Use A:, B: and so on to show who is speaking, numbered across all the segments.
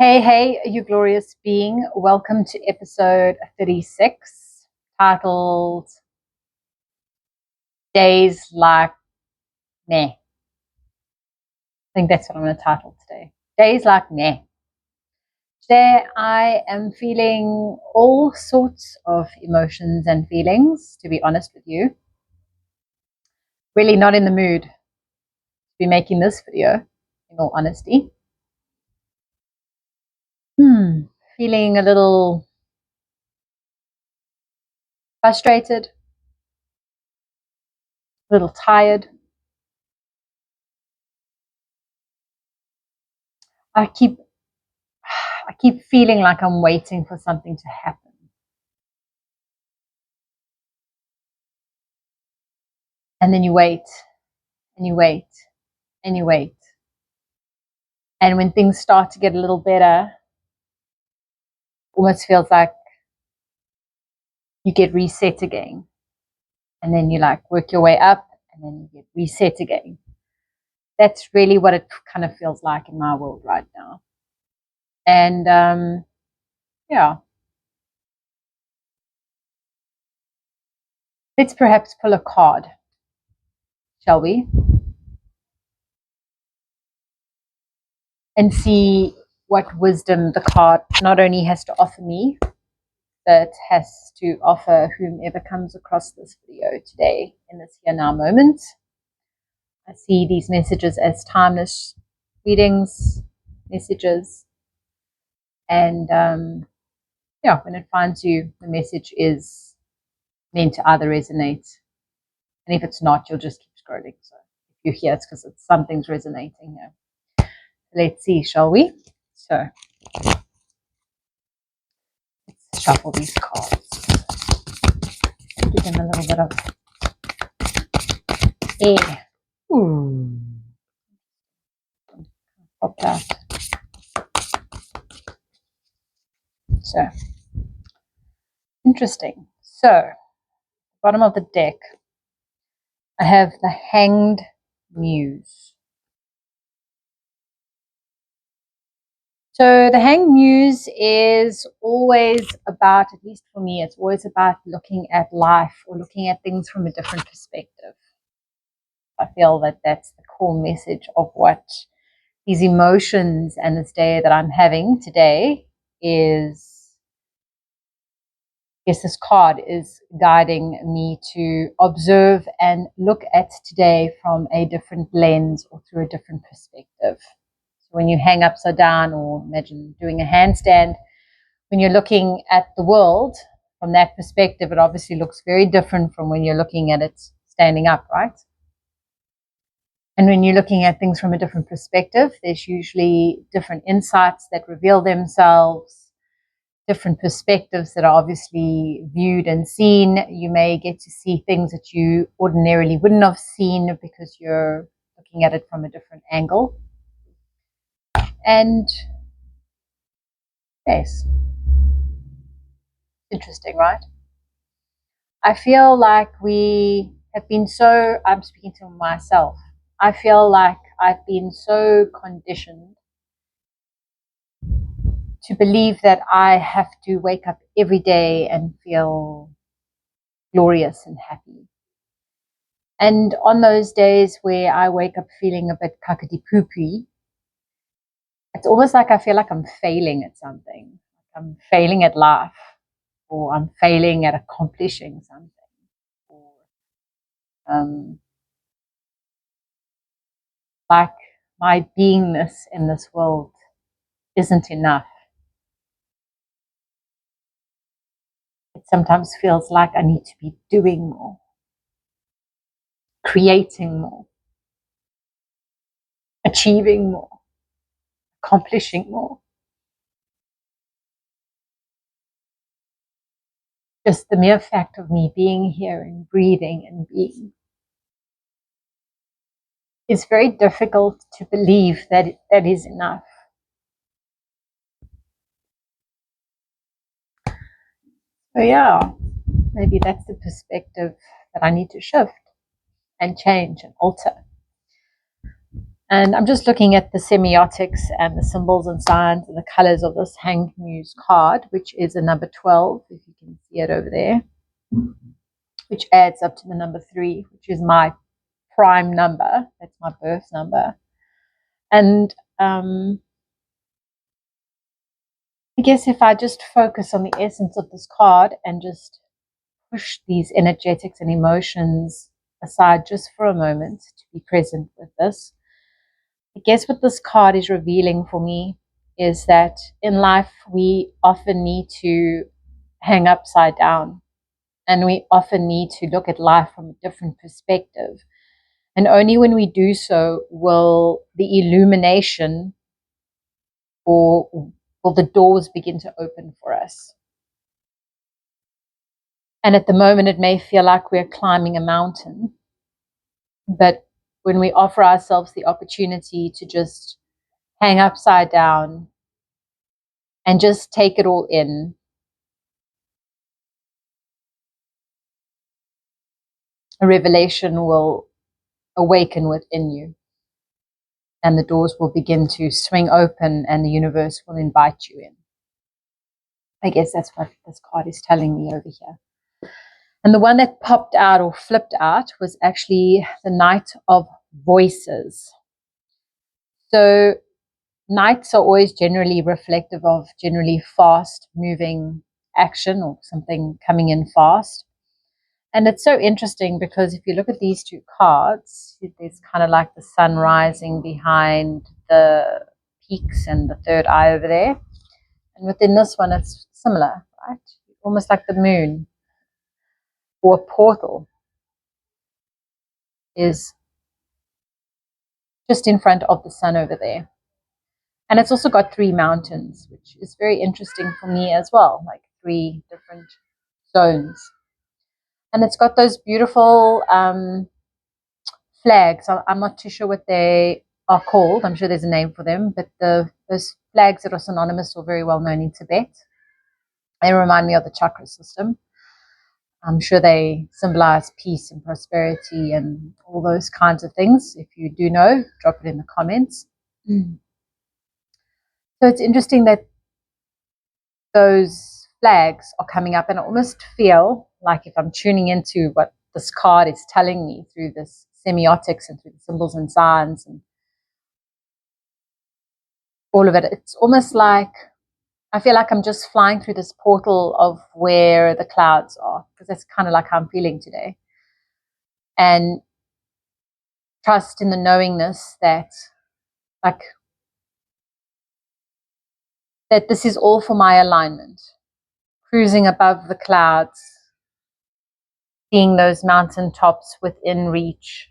A: Hey, you glorious being. Welcome to episode 36, titled Days Like Meh. I think that's what I'm going to title today. Days Like Meh. Today I am feeling all sorts of emotions and feelings, to be honest with you. Really not in the mood to be making this video, in all honesty. Feeling a little frustrated, a little tired. I keep feeling like I'm waiting for something to happen. And then you wait, and you wait, and you wait. And when things start to get a little better, almost feels like you get reset again. And then you work your way up, and then you get reset again. That's really what it kind of feels like in my world right now. And yeah. Let's perhaps pull a card, shall we? And see what wisdom the card not only has to offer me, but has to offer whomever comes across this video today in this here now moment. I see these messages as timeless readings, messages, and when it finds you, the message is meant to either resonate, and if it's not, you'll just keep scrolling. So if you're here, it's because something's resonating here. Let's see, shall we? So let's shuffle these cards. Give them a little bit of air. Pop that. So interesting. So bottom of the deck, I have the Hanged Muse. So the Hanged Muse is always about, at least for me, it's always about looking at life or looking at things from a different perspective. I feel that that's the core message of what these emotions and this day that I'm having today is. Yes, this card is guiding me to observe and look at today from a different lens or through a different perspective. So when you hang upside down, or imagine doing a handstand, when you're looking at the world from that perspective, it obviously looks very different from when you're looking at it standing up, right? And when you're looking at things from a different perspective, there's usually different insights that reveal themselves, different perspectives that are obviously viewed and seen. You may get to see things that you ordinarily wouldn't have seen because you're looking at it from a different angle. And yes, interesting, right? I feel like we have been so, I'm speaking to myself, I feel like I've been so conditioned to believe that I have to wake up every day and feel glorious and happy. And on those days where I wake up feeling a bit kakadi-poopy, it's almost like I feel like I'm failing at something. I'm failing at life, or I'm failing at accomplishing something. Or like my beingness in this world isn't enough. It sometimes feels like I need to be doing more, creating more, achieving more, accomplishing more. Just the mere fact of me being here and breathing and being is very difficult to believe that that is enough. So yeah, maybe that's the perspective that I need to shift and change and alter. And I'm just looking at the semiotics and the symbols and signs and the colors of this Hanged Muse card, which is a number 12, if you can see it over there, which adds up to the number 3, which is my prime number. That's my birth number. And I guess if I just focus on the essence of this card and just push these energetics and emotions aside just for a moment to be present with this, I guess what this card is revealing for me is that in life we often need to hang upside down, and we often need to look at life from a different perspective. And only when we do so will the illumination or will the doors begin to open for us. And at the moment, it may feel like we're climbing a mountain, but when we offer ourselves the opportunity to just hang upside down and just take it all in, a revelation will awaken within you, and the doors will begin to swing open and the universe will invite you in. I guess that's what this card is telling me over here. And the one that popped out or flipped out was actually the Knight of Voices. So knights are always generally reflective of generally fast moving action or something coming in fast. And it's so interesting because if you look at these two cards, there's kind of like the sun rising behind the peaks and the third eye over there. And within this one, it's similar, right? Almost like the moon or a portal is just in front of the sun over there. And it's also got 3 mountains, which is very interesting for me as well, like 3 different zones. And it's got those beautiful flags. I'm not too sure what they are called. I'm sure there's a name for them, but those flags that are synonymous or very well known in Tibet, they remind me of the chakra system. I'm sure they symbolize peace and prosperity and all those kinds of things. If you do know, drop it in the comments. So it's interesting that those flags are coming up, and I almost feel like if I'm tuning into what this card is telling me through this semiotics and through the symbols and signs and all of it, it's almost like I feel like I'm just flying through this portal of where the clouds are, because that's kind of like how I'm feeling today. And trust in the knowingness that like that this is all for my alignment. Cruising above the clouds, seeing those mountain tops within reach,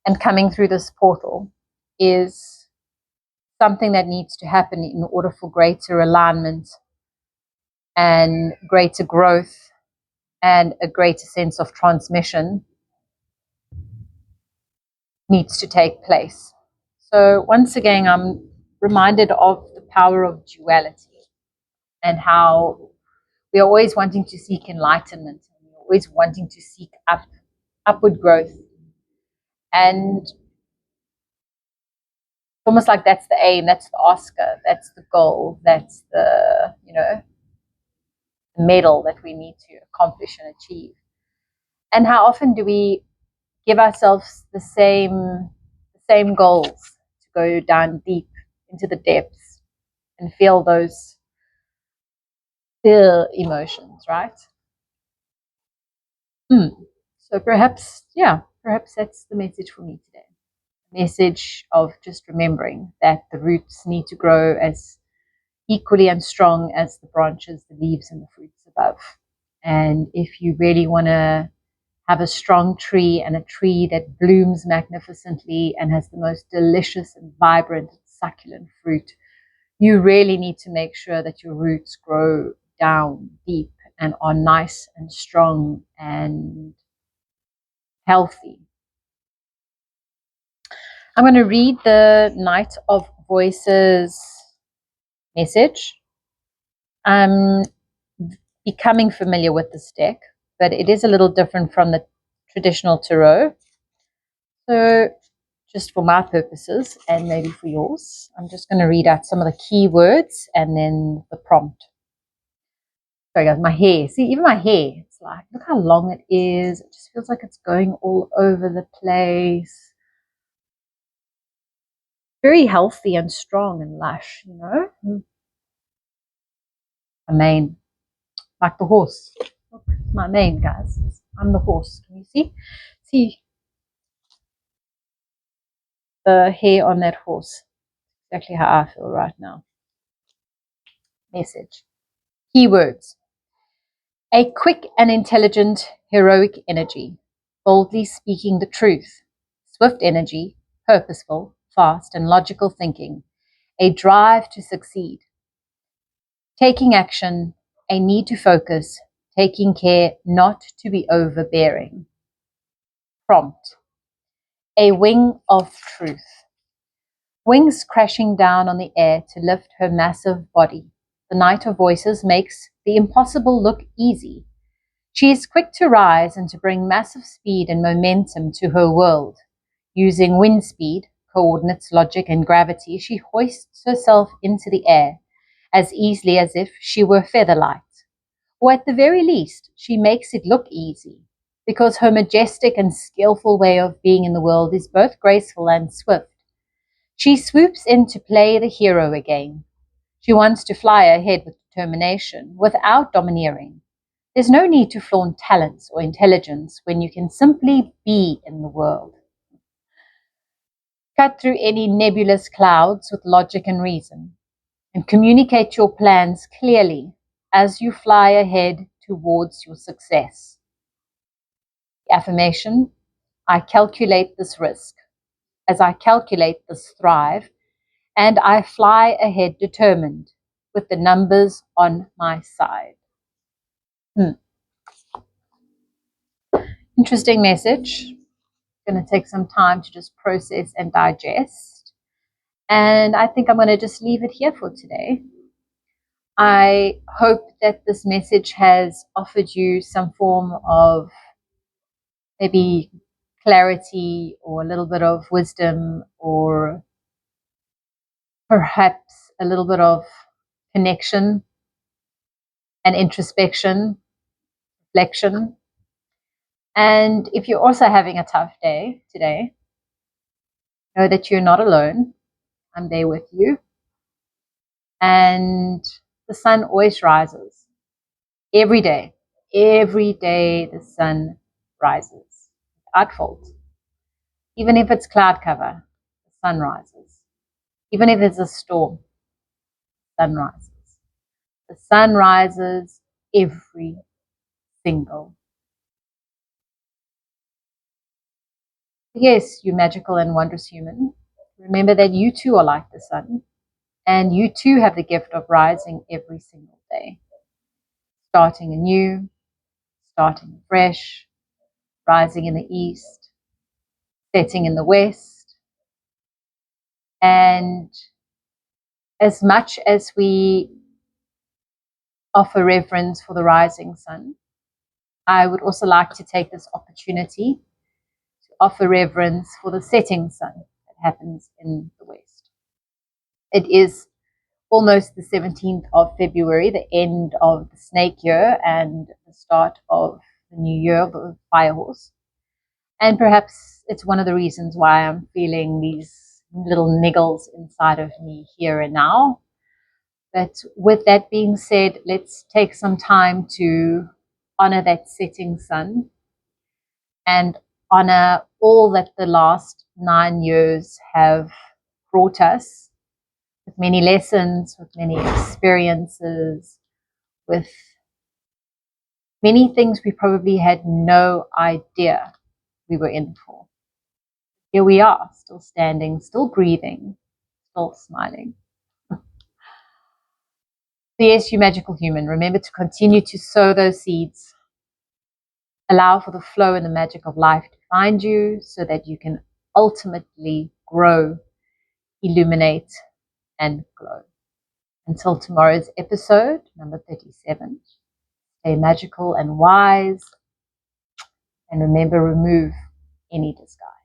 A: and coming through this portal is something that needs to happen in order for greater alignment and greater growth and a greater sense of transmission needs to take place. So once again, I'm reminded of the power of duality and how we are always wanting to seek enlightenment. We're always wanting to seek upward growth. And it's almost like that's the aim, that's the Oscar, that's the goal, that's the, medal that we need to accomplish and achieve. And how often do we give ourselves the same goals to go down deep into the depths and feel those emotions, right? So perhaps that's the message for me today. The message of just remembering that the roots need to grow as equally and strong as the branches, the leaves, and the fruits above. And if you really want to have a strong tree and a tree that blooms magnificently and has the most delicious and vibrant succulent fruit, you really need to make sure that your roots grow down deep and are nice and strong and healthy. I'm going to read the Knight of Voices message. I'm becoming familiar with this deck, but it is a little different from the traditional tarot. So just for my purposes and maybe for yours, I'm just going to read out some of the key words and then the prompt. Sorry guys, my hair. See, even my hair, it's like, look how long it is. It just feels like it's going all over the place. Very healthy and strong and lush, you know. My mane, like the horse. Look, my mane, guys. I'm the horse. Can you see? See the hair on that horse. Exactly how I feel right now. Message. Keywords. A quick and intelligent, heroic energy, boldly speaking the truth. Swift energy, purposeful, fast, and logical thinking. A drive to succeed. Taking action, a need to focus, taking care not to be overbearing. Prompt. A wing of truth. Wings crashing down on the air to lift her massive body. The night of voices makes the impossible look easy. She is quick to rise and to bring massive speed and momentum to her world. Using wind speed, coordinates, logic, and gravity, she hoists herself into the air as easily as if she were featherlight. Or at the very least, she makes it look easy, because her majestic and skillful way of being in the world is both graceful and swift. She swoops in to play the hero again. She wants to fly ahead with determination, without domineering. There's no need to flaunt talents or intelligence when you can simply be in the world. Cut through any nebulous clouds with logic and reason, and communicate your plans clearly as you fly ahead towards your success. The affirmation, I calculate this risk. As I calculate this thrive, and I fly ahead determined with the numbers on my side. Interesting message. Going to take some time to just process and digest. And I think I'm going to just leave it here for today. I hope that this message has offered you some form of maybe clarity or a little bit of wisdom, or perhaps a little bit of connection and introspection, reflection. And if you're also having a tough day today, know that you're not alone. I'm there with you. And the sun always rises. Every day the sun rises without fault. Even if it's cloud cover, the sun rises. Even if it's a storm, the sun rises. The sun rises every single. Yes, you magical and wondrous human. Remember that you too are like the sun, and you too have the gift of rising every single day. Starting anew, starting fresh, rising in the east, setting in the west. And as much as we offer reverence for the rising sun, I would also like to take this opportunity to offer reverence for the setting sun that happens in the west. It is almost the 17th of February, the end of the snake year and the start of the new year, the fire horse. And perhaps it's one of the reasons why I'm feeling these little niggles inside of me here and now. But with that being said, let's take some time to honor that setting sun and honor all that the last 9 years have brought us, with many lessons, with many experiences, with many things we probably had no idea we were in for. Here we are, still standing, still breathing, still smiling. So yes, you magical human, remember to continue to sow those seeds. Allow for the flow and the magic of life to find you so that you can ultimately grow, illuminate, and glow. Until tomorrow's episode, number 37, stay magical and wise, and remember, remove any disguise.